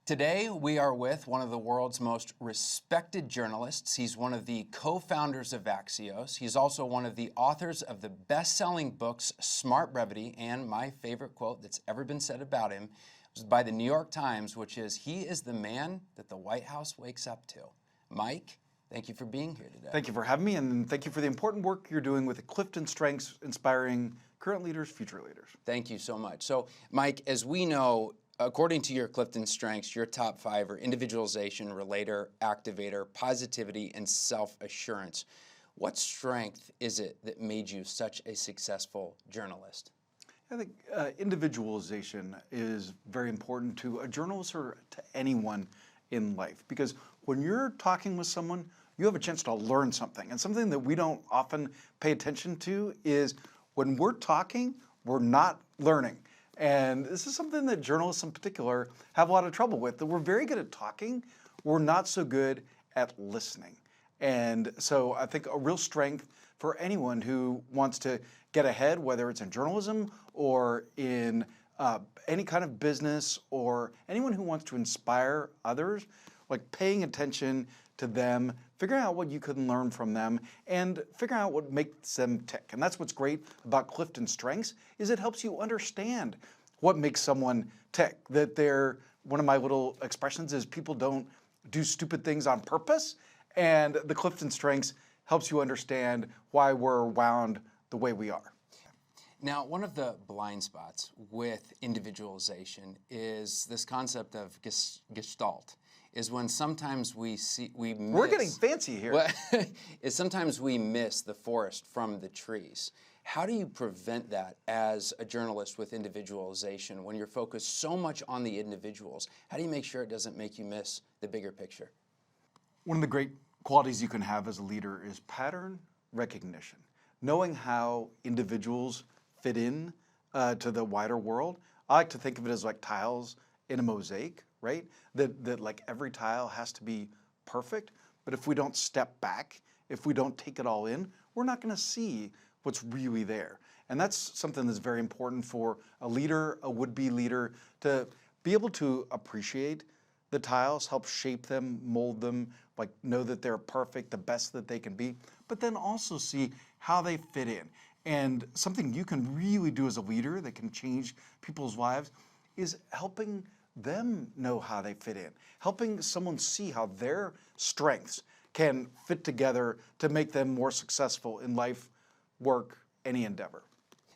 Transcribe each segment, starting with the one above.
Today, we are with one of the world's most respected journalists. He's one of the co-founders of Axios. He's also one of the authors of the best-selling books, Smart Brevity, and my favorite quote that's ever been said about him was by the New York Times, which is, "He is the man that the White House wakes up to." Mike, thank you for being here today. Thank you for having me, and thank you for the important work you're doing with the Clifton Strengths, inspiring current leaders, future leaders. Thank you so much. So, Mike, as we know, according to your Clifton Strengths, your top 5 are individualization, relator, activator, positivity, and self-assurance. What strength is it that made you such a successful journalist? I think individualization is very important to a journalist or to anyone in life, because when you're talking with someone, you have a chance to learn something. And something that we don't often pay attention to is when we're talking, we're not learning. And this is something that journalists in particular have a lot of trouble with, that we're very good at talking, we're not so good at listening. And so I think a real strength for anyone who wants to get ahead, whether it's in journalism or in any kind of business, or anyone who wants to inspire others, like paying attention to them, figuring out what you can learn from them, and figuring out what makes them tick. And that's what's great about Clifton Strengths, is it helps you understand what makes someone tick. That they're, one of my little expressions is, people don't do stupid things on purpose, and the Clifton Strengths helps you understand why we're wound the way we are. Now, one of the blind spots with individualization is this concept of gestalt. Is when sometimes we miss. We're getting fancy here. Well, is sometimes we miss the forest from the trees. How do you prevent that as a journalist with individualization when you're focused so much on the individuals? How do you make sure it doesn't make you miss the bigger picture? One of the great qualities you can have as a leader is pattern recognition. Knowing how individuals fit in to the wider world. I like to think of it as like tiles in a mosaic, right? That like every tile has to be perfect, but if we don't step back, if we don't take it all in, we're not going to see what's really there. And that's something that's very important for a leader, a would-be leader, to be able to appreciate the tiles, help shape them, mold them, like know that they're perfect, the best that they can be, but then also see how they fit in. And something you can really do as a leader that can change people's lives is helping them know how they fit in, helping someone see how their strengths can fit together to make them more successful in life, work, any endeavor.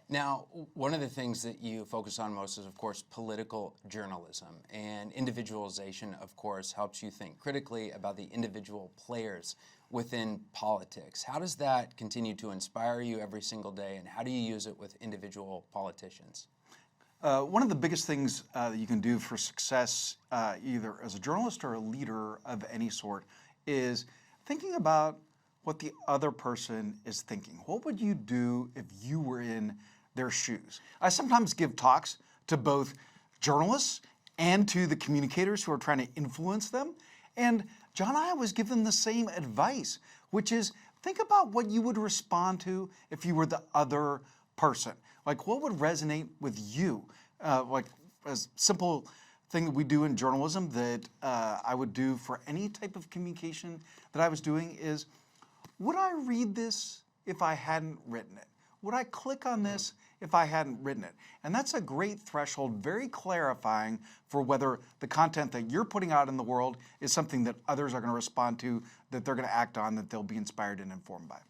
Now, one of the things that you focus on most is, of course, political journalism. And individualization, of course, helps you think critically about the individual players within politics. How does that continue to inspire you every single day, and how do you use it with individual politicians? One of the biggest things that you can do for success, either as a journalist or a leader of any sort, is thinking about what the other person is thinking. What would you do if you were in their shoes? I sometimes give talks to both journalists and to the communicators who are trying to influence them. And John and I always give them the same advice, which is think about what you would respond to if you were the other person. Like, what would resonate with you? Like a simple thing that we do in journalism that I would do for any type of communication that I was doing is, would I read this if I hadn't written it? Would I click on this if I hadn't written it? And that's a great threshold, very clarifying for whether the content that you're putting out in the world is something that others are going to respond to, that they're going to act on, that they'll be inspired and informed by.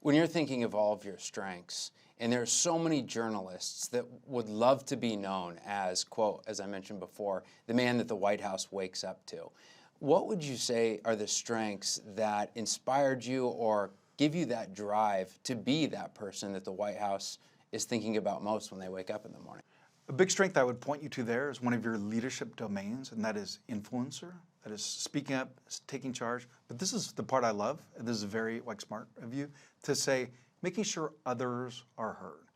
When you're thinking of all of your strengths, and there are so many journalists that would love to be known as, quote, as I mentioned before, the man that the White House wakes up to, what would you say are the strengths that inspired you or give you that drive to be that person that the White House is thinking about most when they wake up in the morning? A big strength I would point you to there is one of your leadership domains, and that is influencer. That is speaking up, taking charge. But this is the part I love. This is very smart of you to say, making sure others are heard.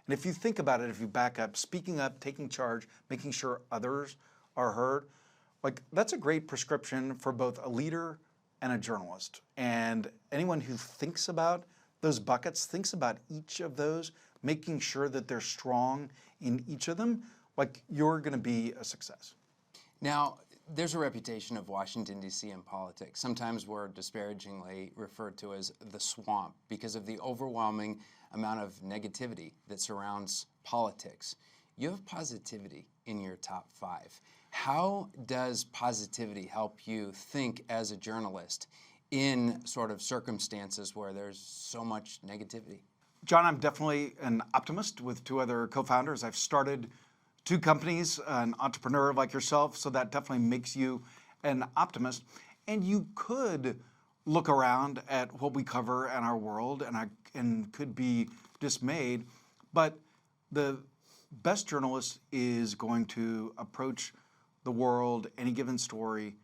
And if you think about it, if you back up, speaking up, taking charge, making sure others are heard, that's a great prescription for both a leader and a journalist. And anyone who thinks about those buckets, thinks about each of those, making sure that they're strong in each of them, like you're going to be a success. Now, there's a reputation of Washington, D.C. in politics. Sometimes we're disparagingly referred to as the swamp because of the overwhelming amount of negativity that surrounds politics. You have positivity in your top 5. How does positivity help you think as a journalist in sort of circumstances where there's so much negativity? John, I'm definitely an optimist with 2 other co-founders. I've started 2 companies, an entrepreneur like yourself, so that definitely makes you an optimist. And you could look around at what we cover in our world and could be dismayed, but the best journalist is going to approach the world, any given story,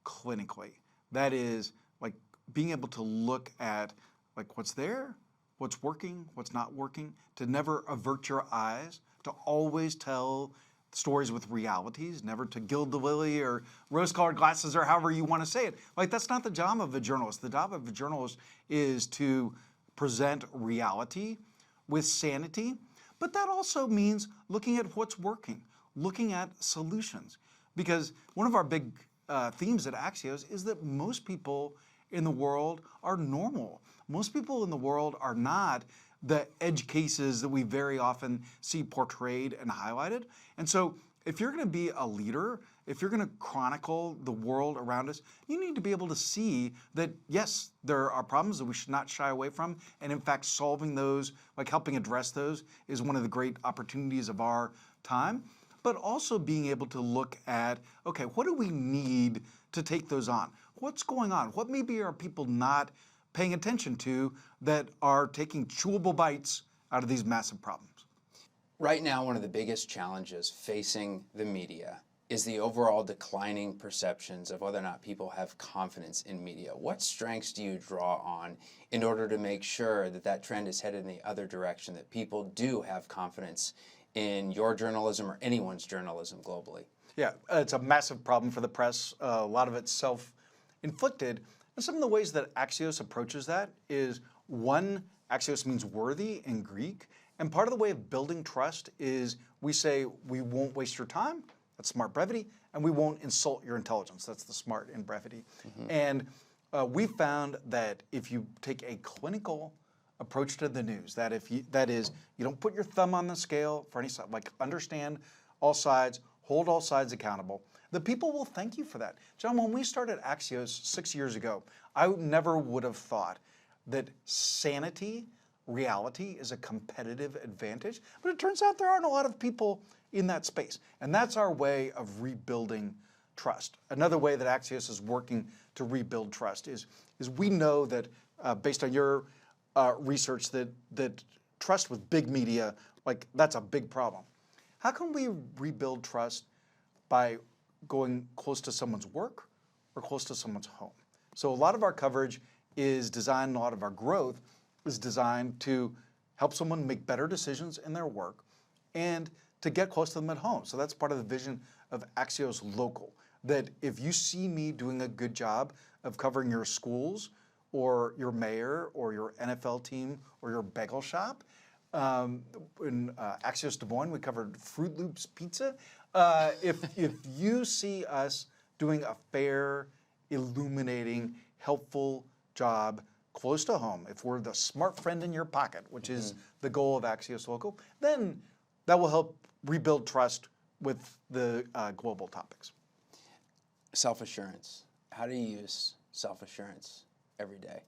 clinically. That is like being able to look at like what's there, what's working, what's not working, to never avert your eyes, to always tell stories with realities, never to gild the lily or rose-colored glasses or however you want to say it. Like that's not the job of a journalist. The job of a journalist is to present reality with sanity, but that also means looking at what's working, looking at solutions. Because one of our big themes at Axios is that most people in the world are normal. Most people in the world are not the edge cases that we very often see portrayed and highlighted. And so if you're going to be a leader, if you're going to chronicle the world around us, you need to be able to see that, yes, there are problems that we should not shy away from. And in fact, solving those, like helping address those, is one of the great opportunities of our time. But also being able to look at, okay, what do we need to take those on? What's going on? What maybe are people not paying attention to that are taking chewable bites out of these massive problems? Right now, one of the biggest challenges facing the media is the overall declining perceptions of whether or not people have confidence in media. What strengths do you draw on in order to make sure that that trend is headed in the other direction, that people do have confidence in your journalism or anyone's journalism globally? Yeah, it's a massive problem for the press. A lot of it's self-inflicted. And some of the ways that Axios approaches that is, one, Axios means worthy in Greek. And part of the way of building trust is we say we won't waste your time. That's smart brevity. And we won't insult your intelligence. That's the smart in brevity. And we found that if you take a clinical approach to the news, that is, you don't put your thumb on the scale for any side, like understand all sides, hold all sides accountable, the people will thank you for that. John, when we started Axios 6 years ago, I never would have thought that sanity, reality, is a competitive advantage. But it turns out there aren't a lot of people in that space. And that's our way of rebuilding trust. Another way that Axios is working to rebuild trust is we know that based on your research that trust with big media, like that's a big problem. How can we rebuild trust by going close to someone's work or close to someone's home? So a lot of our coverage is designed, a lot of our growth is designed to help someone make better decisions in their work and to get close to them at home. So that's part of the vision of Axios Local, that if you see me doing a good job of covering your schools or your mayor or your NFL team or your bagel shop, in Axios Des Moines, we covered Fruit Loops pizza. If you see us doing a fair, illuminating, helpful job close to home, if we're the smart friend in your pocket, which is the goal of Axios Local, then that will help rebuild trust with the global topics. Self-assurance. How do you use self-assurance every day?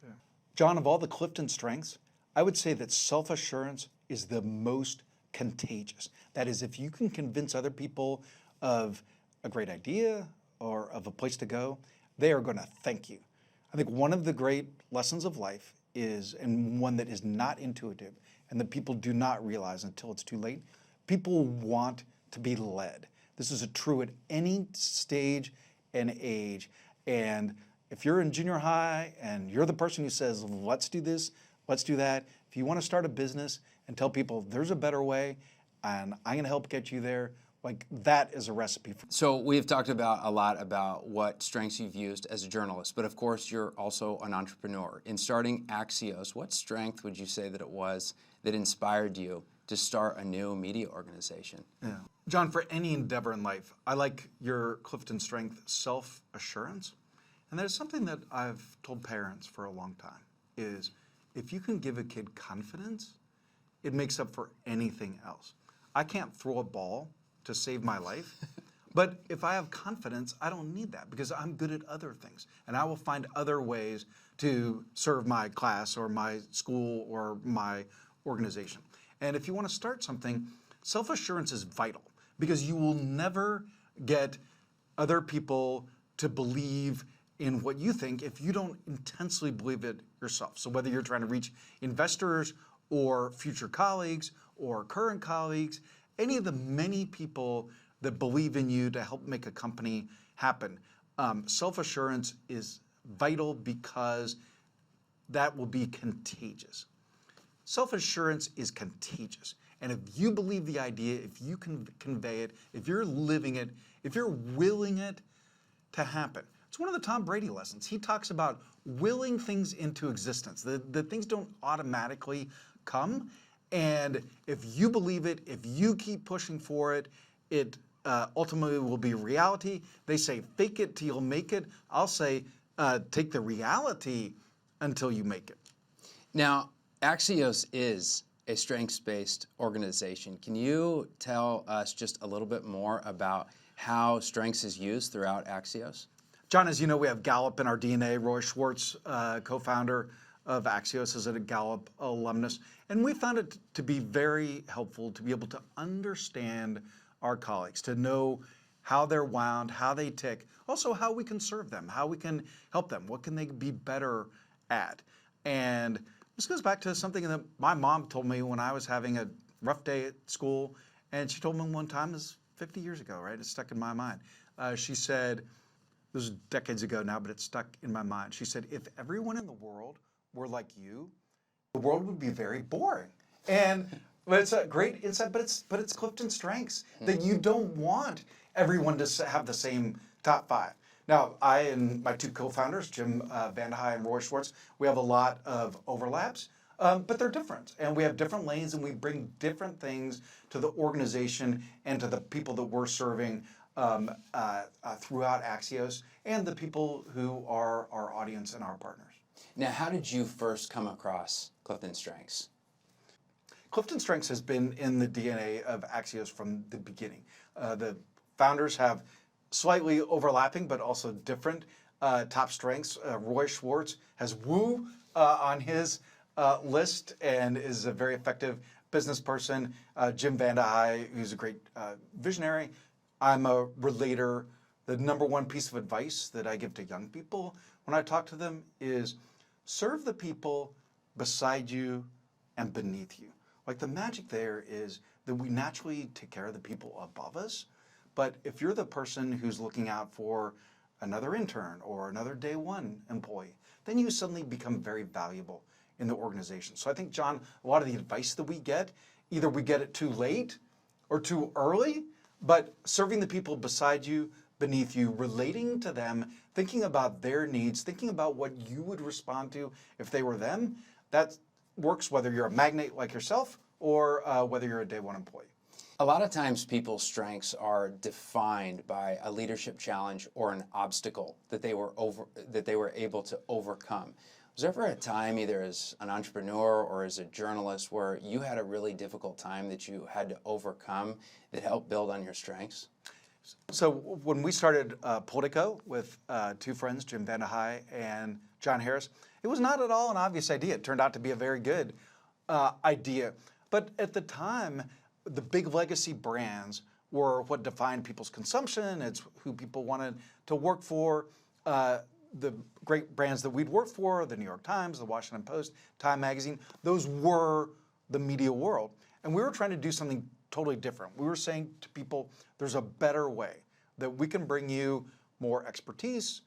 Yeah. John, of all the Clifton Strengths, I would say that self-assurance is the most contagious. That is, if you can convince other people of a great idea or of a place to go, they are going to thank you. I think one of the great lessons of life is, and one that is not intuitive, and that people do not realize until it's too late, people want to be led. This is true at any stage and age. And if you're in junior high and you're the person who says, let's do this, let's do that. If you want to start a business and tell people there's a better way and I'm going to help get you there, Like that is a recipe for. So we've talked about a lot about what strengths you've used as a journalist, but of course you're also an entrepreneur. In starting Axios, what strength would you say that it was that inspired you to start a new media organization? Yeah. John, for any endeavor in life, I like your Clifton Strength self-assurance. And there's something that I've told parents for a long time is if you can give a kid confidence, it makes up for anything else. I can't throw a ball to save my life, but if I have confidence, I don't need that because I'm good at other things. And I will find other ways to serve my class or my school or my organization. And if you want to start something, self-assurance is vital because you will never get other people to believe in what you think if you don't intensely believe it yourself. So whether you're trying to reach investors or future colleagues or current colleagues, any of the many people that believe in you to help make a company happen, self-assurance is vital because that will be contagious. Self-assurance is contagious. And if you believe the idea, if you can convey it, if you're living it, if you're willing it to happen. It's one of the Tom Brady lessons. He talks about willing things into existence. The things don't automatically come. And if you believe it, if you keep pushing for it, it ultimately will be reality. They say, fake it till you'll make it. I'll say, take the reality until you make it. Now, Axios is a strengths-based organization. Can you tell us just a little bit more about how strengths is used throughout Axios? John, as you know, we have Gallup in our DNA. Roy Schwartz, co-founder of Axios, is a Gallup alumnus. And we found it to be very helpful to be able to understand our colleagues, to know how they're wound, how they tick, also how we can serve them, how we can help them, what can they be better at. And this goes back to something that my mom told me when I was having a rough day at school. And she told me one time, this is 50 years ago, right? It's stuck in my mind. She said, this is decades ago now, but it's stuck in my mind. She said, if everyone in the world were like you, the world would be very boring. And but it's a great insight, but it's Clifton Strengths that you don't want everyone to have the same top 5. Now, I and my 2 co-founders, Jim Vandehei and Roy Schwartz, we have a lot of overlaps, but they're different. And we have different lanes and we bring different things to the organization and to the people that we're serving throughout Axios and the people who are our audience and our partners. Now, how did you first come across Clifton Strengths? Clifton Strengths has been in the DNA of Axios from the beginning. The founders have slightly overlapping but also different top strengths. Roy Schwartz has woo on his list and is a very effective business person. Jim Vandehei, who's a great visionary. I'm a relator. The number one piece of advice that I give to young people when I talk to them is serve the people beside you and beneath you. Like the magic there is that we naturally take care of the people above us. But if you're the person who's looking out for another intern or another day one employee, then you suddenly become very valuable in the organization. So I think, John, a lot of the advice that we get, either we get it too late or too early, but serving the people beside you, beneath you, relating to them, thinking about their needs, thinking about what you would respond to if they were them, that works whether you're a magnate like yourself or whether you're a day one employee. A lot of times people's strengths are defined by a leadership challenge or an obstacle that they were able to overcome. Was there ever a time, either as an entrepreneur or as a journalist, where you had a really difficult time that you had to overcome that helped build on your strengths? So when we started Politico with 2 friends, Jim Vandehei and John Harris, it was not at all an obvious idea. It turned out to be a very good idea. But at the time, the big legacy brands were what defined people's consumption. It's who people wanted to work for. The great brands that we'd worked for, the New York Times, the Washington Post, Time Magazine, those were the media world. And we were trying to do something totally different. We were saying to people, there's a better way that we can bring you more expertise,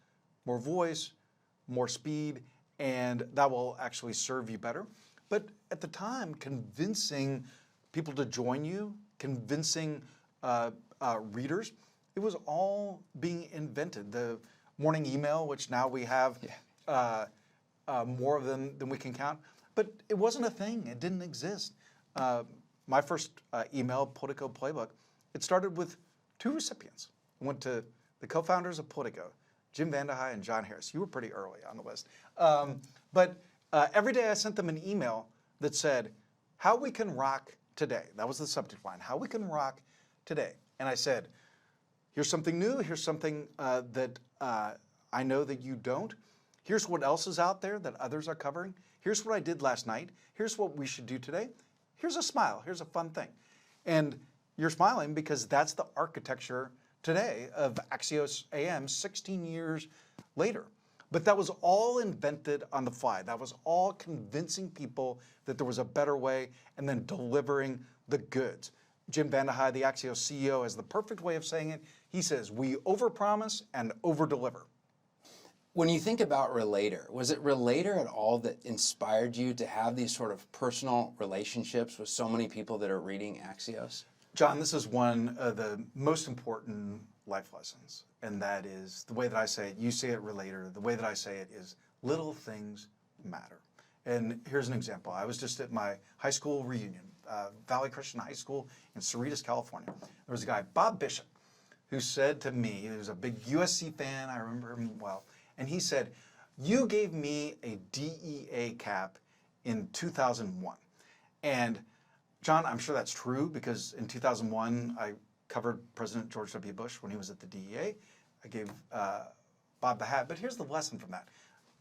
more voice, more speed, and that will actually serve you better. But at the time, convincing people to join you, convincing readers, it was all being invented. The morning email, which now we have more of them than we can count, but it wasn't a thing. It didn't exist. My first email, Politico Playbook, it started with 2 recipients. It went to the co-founders of Politico, Jim Vandehei and John Harris. You were pretty early on the list. But every day I sent them an email that said, how we can rock today. That was the subject line, how we can rock today. And I said, here's something new. Here's something that I know that you don't. Here's what else is out there that others are covering. Here's what I did last night. Here's what we should do today. Here's a smile. Here's a fun thing. And you're smiling because that's the architecture today of Axios AM 16 years later. But that was all invented on the fly. That was all convincing people that there was a better way and then delivering the goods. Jim Vandehei, the Axios CEO, has the perfect way of saying it. He says, we overpromise and overdeliver. When you think about Relator, was it Relator at all that inspired you to have these sort of personal relationships with so many people that are reading Axios? John, this is one of the most important life lessons, and that is the way that I say it. You say it Relator. The way that I say it is little things matter. And here's an example. I was just at my high school reunion, Valley Christian High School in Cerritos, California. There was a guy, Bob Bishop, who said to me, he was a big USC fan, I remember him well, and he said, you gave me a DEA cap in 2001. And John, I'm sure that's true because in 2001, I covered President George W. Bush when he was at the DEA. I gave Bob the hat, but here's the lesson from that.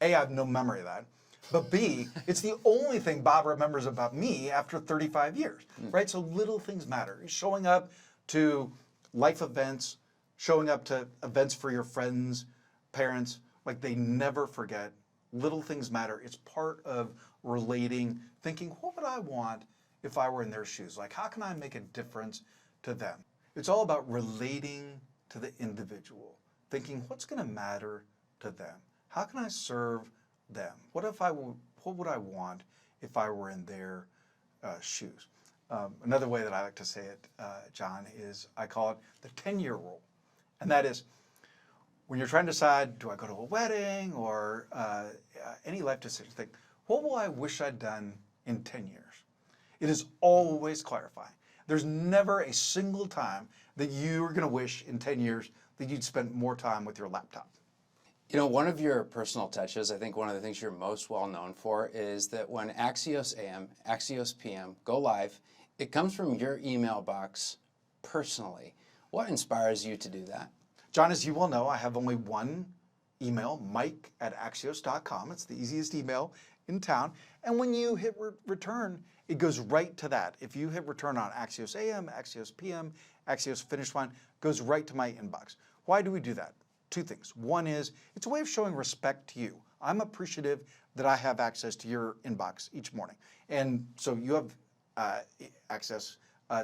A, I have no memory of that. But B, it's the only thing Bob remembers about me after 35 years, right? So little things matter. Showing up to life events, showing up to events for your friends, parents, like they never forget. Little things matter. It's part of relating, thinking, what would I want if I were in their shoes? Like, how can I make a difference to them? It's all about relating to the individual, thinking, what's going to matter to them? How can I serve them? What would I want if I were in their shoes? Another way that I like to say it, John, is I call it the 10-year rule. And that is, when you're trying to decide, do I go to a wedding or any life decision, think, what will I wish I'd done in 10 years? It is always clarifying. There's never a single time that you're going to wish in 10 years that you'd spent more time with your laptop. You know, one of your personal touches, I think one of the things you're most well known for is that when Axios AM, Axios PM go live, it comes from your email box personally. What inspires you to do that? John, as you well know, I have only one email, mike@axios.com. It's the easiest email in town. And when you hit return, it goes right to that. If you hit return on Axios AM, Axios PM, Axios finish line, it goes right to my inbox. Why do we do that? 2 things. One is, it's a way of showing respect to you. I'm appreciative that I have access to your inbox each morning. And so you have access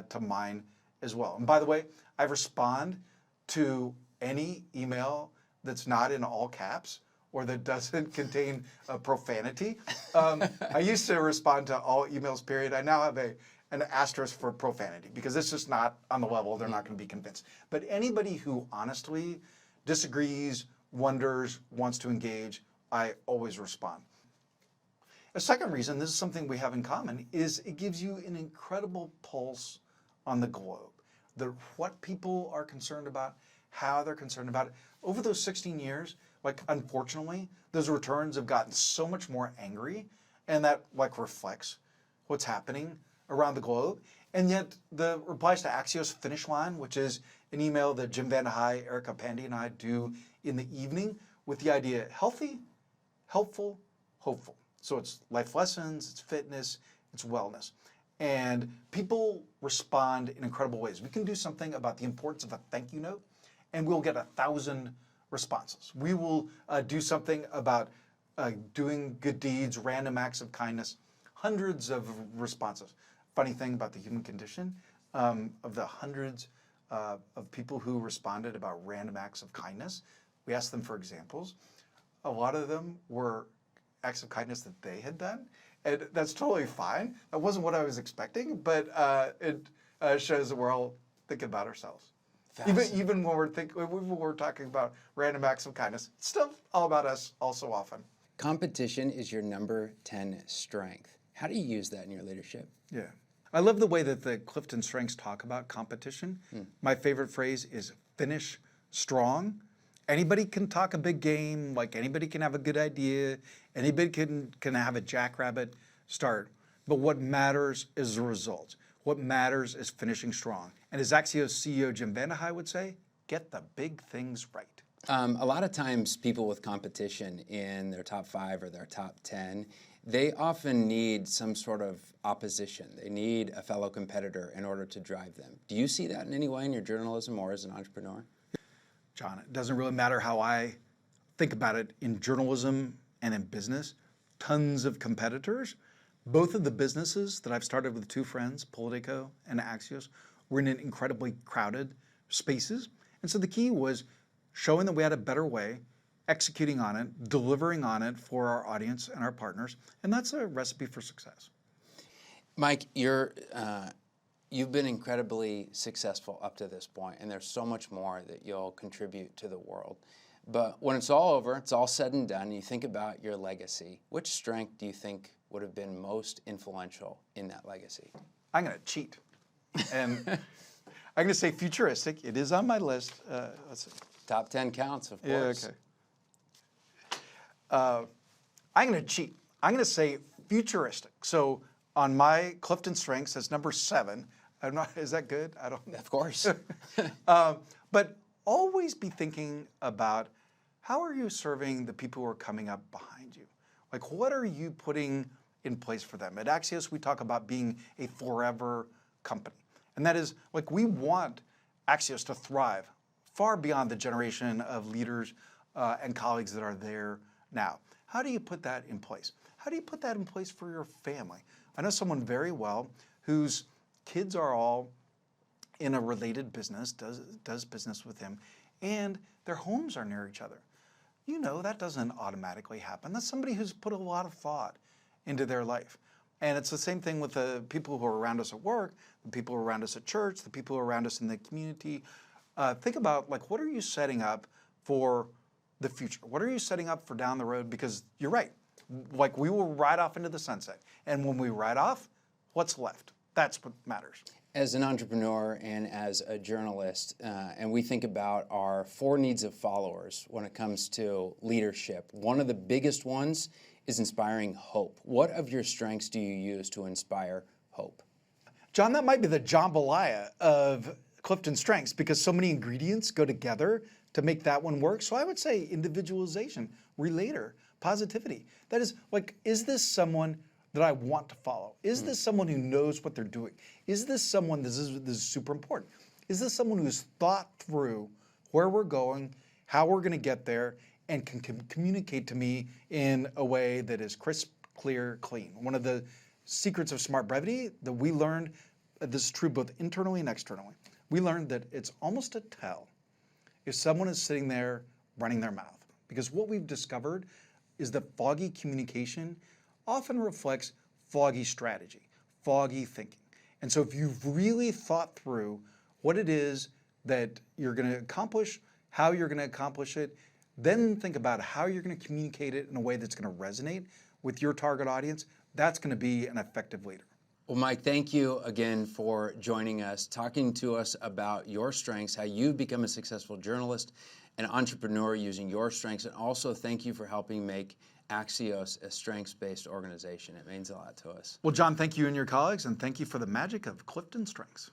to mine as well. And by the way, I respond to any email that's not in all caps or that doesn't contain profanity. I used to respond to all emails, period. I now have an asterisk for profanity because it's just not on the level. They're not going to be convinced. But anybody who honestly disagrees, wonders, wants to engage, I always respond. A second reason, this is something we have in common, is it gives you an incredible pulse on the globe. What people are concerned about, how they're concerned about it. Over those 16 years, like unfortunately, those returns have gotten so much more angry, and that like reflects what's happening around the globe. And yet the replies to Axios finish line, which is an email that Jim Vandehei, Erica Pandy, and I do in the evening with the idea healthy, helpful, hopeful. So it's life lessons, it's fitness, it's wellness. And people respond in incredible ways. We can do something about the importance of a thank you note, and we'll get 1,000 responses. We will do something about doing good deeds, random acts of kindness, hundreds of responses. Funny thing about the human condition, of the hundreds of people who responded about random acts of kindness, we asked them for examples. A lot of them were acts of kindness that they had done, and that's totally fine. That wasn't what I was expecting, but it shows that we're all thinking about ourselves. Even when we're talking about random acts of kindness, it's still all about us all so often. Competition is your number 10 strength. How do you use that in your leadership? Yeah. I love the way that the Clifton Strengths talk about competition. My favorite phrase is finish strong. Anybody can talk a big game, like anybody can have a good idea, anybody can have a jackrabbit start. But what matters is the results. What matters is finishing strong. And as Axios CEO Jim Vandehei would say, get the big things right. A lot of times people with competition in their top 5 or their top 10, they often need some sort of opposition. They need a fellow competitor in order to drive them. Do you see that in any way in your journalism or as an entrepreneur? John, it doesn't really matter how I think about it in journalism and in business. Tons of competitors. Both of the businesses that I've started with 2 friends, Politico and Axios, were in incredibly crowded spaces. And so the key was showing that we had a better way, executing on it, delivering on it for our audience and our partners. And that's a recipe for success. Mike, you've been incredibly successful up to this point, and there's so much more that you'll contribute to the world. But when it's all over, it's all said and done, you think about your legacy. Which strength do you think would have been most influential in that legacy? I'm going to cheat. And I'm going to say futuristic. It is on my list. Let's see. Top 10 counts, of course. Yeah, okay. I'm going to cheat. I'm going to say futuristic. So on my Clifton Strengths, that's number 7. I'm not. Is that good? I don't know. Of course. But always be thinking about how are you serving the people who are coming up behind you? Like, what are you putting in place for them? At Axios, we talk about being a forever company. And that is, like, we want Axios to thrive far beyond the generation of leaders and colleagues that are there now. How do you put that in place? How do you put that in place for your family? I know someone very well whose kids are all in a related business, does business with him, and their homes are near each other. You know, that doesn't automatically happen. That's somebody who's put a lot of thought into their life. And it's the same thing with the people who are around us at work, the people who are around us at church, the people who are around us in the community. Think about, like, what are you setting up for the future? What are you setting up for down the road? Because you're right, like, we will ride off into the sunset. And when we ride off, what's left? That's what matters. As an entrepreneur and as a journalist, and we think about our 4 needs of followers when it comes to leadership, one of the biggest ones is inspiring hope. What of your strengths do you use to inspire hope? John, that might be the jambalaya of Clifton Strengths because so many ingredients go together to make that one work. So I would say individualization, relator, positivity. That is, like, is this someone that I want to follow? Is this someone who knows what they're doing? Is this someone, this is super important, is this someone who's thought through where we're going, how we're going to get there, and can communicate to me in a way that is crisp, clear, clean? One of the secrets of smart brevity that we learned, this is true both internally and externally, we learned that it's almost a tell if someone is sitting there running their mouth. Because what we've discovered is that foggy communication often reflects foggy strategy, foggy thinking. And so if you've really thought through what it is that you're going to accomplish, how you're going to accomplish it, then think about how you're going to communicate it in a way that's going to resonate with your target audience. That's going to be an effective leader. Well, Mike, thank you again for joining us, talking to us about your strengths, how you've become a successful journalist, an entrepreneur using your strengths, and also thank you for helping make Axios a strengths-based organization. It means a lot to us. Well, John, thank you and your colleagues, and thank you for the magic of Clifton Strengths.